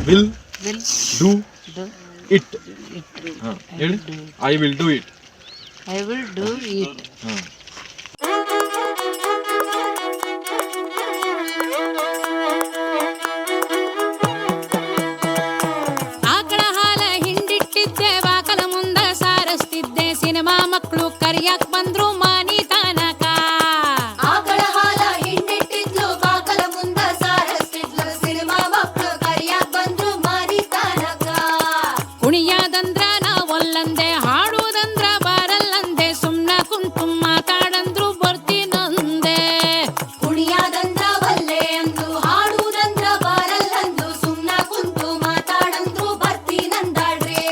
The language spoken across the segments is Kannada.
Will will do do it. ಹೇಳಿ, I will do it. I will do it. ಆಕಳ ಹಾಲ ಹಿಂಡಿಟ್ಟಿದ್ದೆ ಬಾಕಲ ಮುಂದ ಸಾರಸ್ತಿದ್ದೆ ಸಿನಿಮಾ ಮಕ್ಕಳು ಕರಿಯಾಕ್ ಬಂದ್ರು ಮಾನಿ ತನಕ. ಆಕಳ ಹಾಲ ಹಿಂಡಿಟ್ಟಿದ್ಲು ಬಾಕಲ ಮುಂದ ಸಾರಸ್ತಿದ್ಲು ಸಿನಿಮಾ ಮಕ್ಕಳು ಕರಿಯಾಕ್ ಬಂದ್ರು ಮಾರಿ ತನಕ. ಕುಣಿಯಾದಂದ್ರ ನಾವಲ್ಲಂದೆ ಹಾಡುವುದಂದ್ರ ಬಾರಲ್ಲಂದೆ ಸುಮ್ನ ಕುಂತು ಮಾತಾಡಂದ್ರು ಬರ್ತೀನಂದೆ. ಕುಣಿಯಾದಂದ್ರ ಬಲ್ಲೆ ಅಂದು ಹಾಡುವುದಂದ್ರ ಬಾರಲ್ಲಂದು ಸುಮ್ನ ಕುಂತು ಮಾತಾಡಂದ್ರು ಬರ್ತೀನಂದಾಡ್ರಿ.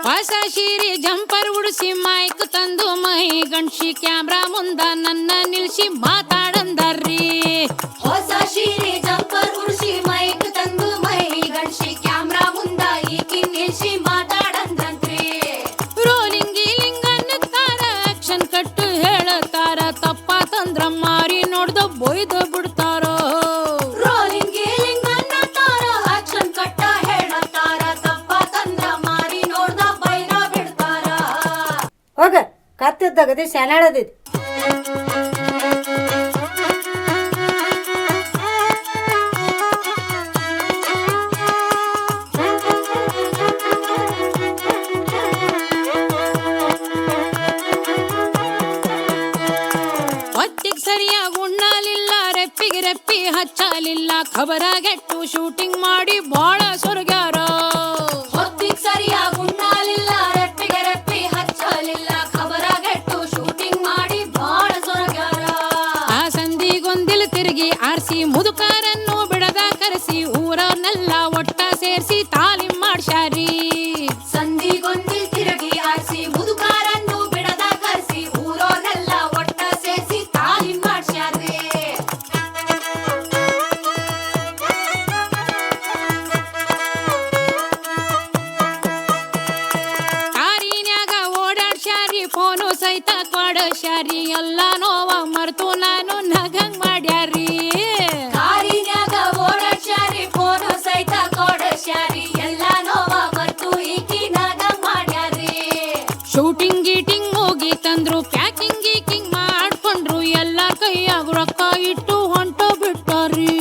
ಹೊಸ ಸೀರೆ ಜಂಪರ್ ಉಡಿಸಿ ಮೈಕ್ ತಂದು ಮೈ ಗಂಡ್ಸಿ ಕ್ಯಾಮ್ರಾ ಮುಂದ ನನ್ನ ನಿಲ್ಸಿ ಮಾತಾಡಂದಾರ್ರಿ. ಹೊಸ ಸೀರೆ ಜಂಪರ್ ಉಡ್ಸಿ ಮೈಕ್ ತಂದು ಮೈ ಗಂಡ್ಸಿ ಕ್ಯಾಮ್ರಾ ಮುಂದ ಈಕಿ ನಿಲ್ಸಿ ಮಾತಾಡಂದ್ರಂತ್ರಿ. ರೋಲಿಂಗ್ ಗೀಲಿಂಗ್ ಅನ್ನುತ್ತಾರ, ಆಕ್ಷನ್ ಕಟ್ಟು ಹೇಳತಾರ, ತಪ್ಪಾತಂದ್ರ ಮಾರಿ ನೋಡ್ದ ಬೊಯ್ದು ಬಿಡ್ತಾರೋ. ರೋಲಿಂಗ್ ಗೀಲಿಂಗ್ ಅನ್ನತಾರ, ಆಕ್ಷನ್ ಕಟ್ಟ ಹೇಳತಾರ, ತಪ್ಪ ತಂದ್ರ ಮಾರಿ ನೋಡ್ದ ಬೈನ ಬಿಡ್ತಾರ. ಹೋಗ ಕತ್ತಿದ್ದಾಗದಿ ಶಾನಾಡದಿದ್. ಹೊತ್ತಿಗೆ ಸರಿಯಾಗಿ ಉಣ್ಣಲಿಲ್ಲ, ರೆಪ್ಪಿಗೆ ರೆಪ್ಪಿ ಹಚ್ಚಲಿಲ್ಲ, ಖಬರಾಗೆಟ್ಟು ಶೂಟಿಂಗ್ ಮಾಡಿ ಬಾಳ ಸೊರಗ್ಯಾರ. ಹೊತ್ತಿಗ್ ಸರಿಯಾಗಿ ಉಣ್ಣಲಿಲ್ಲ, ರೆಪ್ಪಿಗೆ ರೆಪ್ಪಿ ಹಚ್ಚಲಿಲ್ಲ, ಖಬರಾಗೆಟ್ಟು ಶೂಟಿಂಗ್ ಮಾಡಿ ಬಾಳ ಸೊರಗ್ಯಾರ. ಆ ಸಂದಿಗೊಂದಿಲ್ ತಿರುಗಿ ಆರ್ಸಿ ಮುದುಕರನ್ನು ಬಿಡದ ಕರೆಸಿ ಊರನ್ನೆಲ್ಲ ಒಟ್ಟ ಸೇರ್ಸಿ ತಾಲೀಮ್ ಮಾಡ್ಸ್ಯಾರಿ. ಸಂದಿಗೊಂದಿಲ್ ತಿರುಗಿ ಆರ್ಸಿ ಮುದುಕಾರನ್ನು ಬಿಡದ ಕರ್ಸಿ ಊರೋರ್ನೆಲ್ಲ ಒಟ್ಟ ಸೇರ್ಸಿ ತಾಲೀಮ್ ಮಾಡ್ಸ್ಯಾರ್ರಿ. ಕಾರಿನ್ಯಾಗ ಓಡಾಡ್ಸ್ಯಾರಿ, ಫೋನು ಸಹಿತ ಕೊಡಸ್ಯಾರಿ, ಎಲ್ಲ ನೋವ ಮರ್ತು ನಾನು ನಗಂಗ್ ಮಾಡ್ಯಾರಿ. ಕಾರಿನ್ಯಾಗ ಓಡಾಡ್ಸ್ಯಾರಿ, ಫೋನು ಸಹಿತ ಕೊಡಸ್ಯಾರಿ, ಎಲ್ಲ ನೋವ ಮರ್ತು ಈಕಿನಾಗ ಮಾಡ್ಯಾರ್ರಿ. ಶೂಟಿಂಗ್ ಗೀಟಿಂಗ್ ಮುಗೀತಂದ್ರು ಪ್ಯಾಕಿಂಗ್ ಗೀಕಿಂಗ್ ಮಾಡ್ಕೊಂಡ್ರು, ಎಲ್ಲ ಕೈಯಾಗ ರೊಕ್ಕ ಇಟ್ಟು ಹೊಂಟು ಬಿಟ್ಟಾರಿ.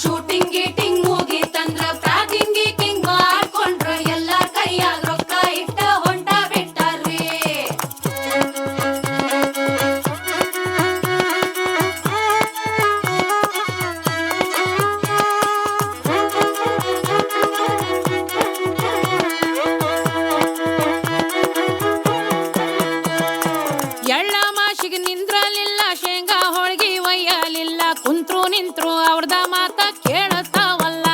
ಶೂಟಿಂಗ್ ಗೀಟಿಂಗ್ ಮುಗೀತಂದ್ರ ಪ್ಯಾಕಿಂಗ್ ಗೀಕಿಂಗ್ ಮಾಡ್ಕೊಂಡ್ರ, ಎಲ್ಲ ಕೈಯಾಗ ರೊಕ್ಕ ಇಟ್ಟ ಹೊಂಟ ಬಿಟ್ಟಾರ್ರಿ. ಎಳ್ಳ ಮಾಶಿಗೆ ನಿಂದ್ರಲಿಲ್ಲ, ಶೇಂಗಾ ಹೋಳ್ಗಿ ಒಯ್ಯಲಿಲ್ಲ, ಕುಂತ್ರು ನಿಂತ್ರು ಅವ್ರದ ಮಾತ ಕೇಳತಾವಲ್ಲ.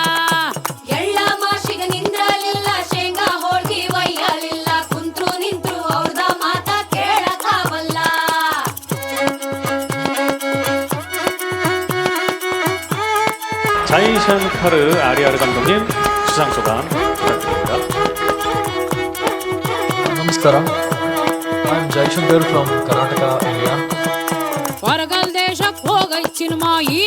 ಎಳ್ಳ ಮಾಶಿಗ ನಿಂದ್ರಲಿಲ್ಲ, ಶೇಂಗಾ ಹೋಳ್ಗಿ ಒಯ್ಯಲಿಲ್ಲ, ಕುಂತ್ರು ನಿಂತ್ರು ಅವ್ರದ ಮಾತ ಕೇಳತಾವಲ್ಲ. 자이션 카르 아리아르 감독님 수상 소감 부탁드립니다. ನಮಸ್ಕಾರ. I am Jaishankar from Karnataka, India. ಹೊರಗಲ್ ದೇಶಕ್ಕೆ ಹೋಗೈ ಸಿನಿಮಾ ಈ